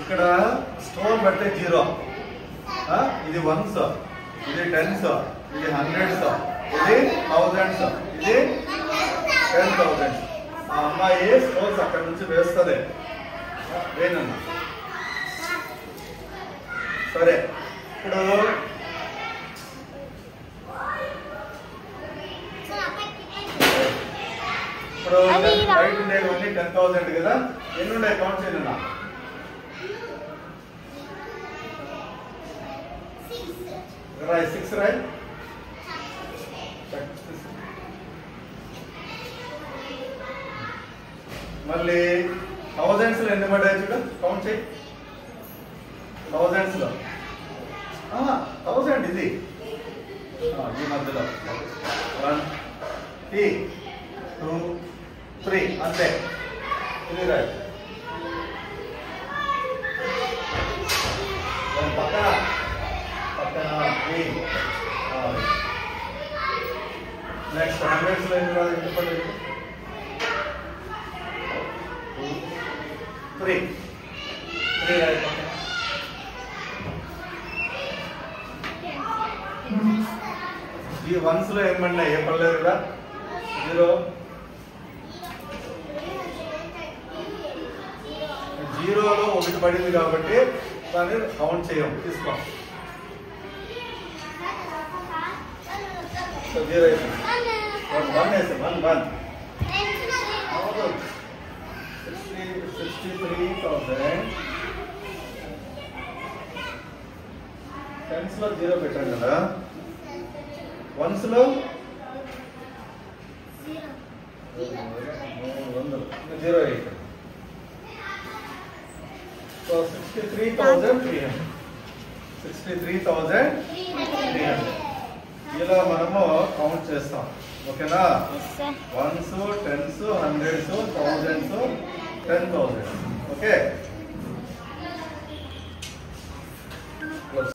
ఇక్కడ స్టోర్ పడితే 0, ఇది 1s, ఇది 10s, ఇది 100s, ఇది 1000s, ఇది 10,000. ఆ అమ్మాయి స్టోర్స్ అక్కడ నుంచి వేస్తుంది. వేనన్నా సరే. ఇప్పుడు రైట్ ఉండేవన్నీ 10,000 కదా. ఎన్ని ఉన్నాయి కౌంట్ చేయనన్నా? 6 రాయ్. మళ్ళీ థౌజండ్స్ లో ఎన్ని పడ్డాయి చూడ, కౌంట్ చేయి. థౌజండ్స్ లో 1000 ఇది ఈ మధ్యలో 1 2 3 అంతే. ఇది రాయ్. పక్కన పక్కన 3. నెక్స్ట్ 100s లో ఎన్ని పడ్డాయి? 3 రాయ్ పక్కన. ఈ 1s లో ఏమన్నా ఏ పడలేదు కదా. 0 0లో 1 పడింది కాబట్టి దాన్ని కౌంట్ చేయం, తీసుకో. 0 అయిపోయింది. 1 వేసాం. 1 63,000. 10s లో 0 పెట్టాం కదా. 1s లో 0 అయిపోయింది. సో 63,300. 63,300 ఇలా మనము కౌంట్ చేస్తాం. ఓకేనా? 1s, 10s, 100s, 1000s, 10,000. Okay.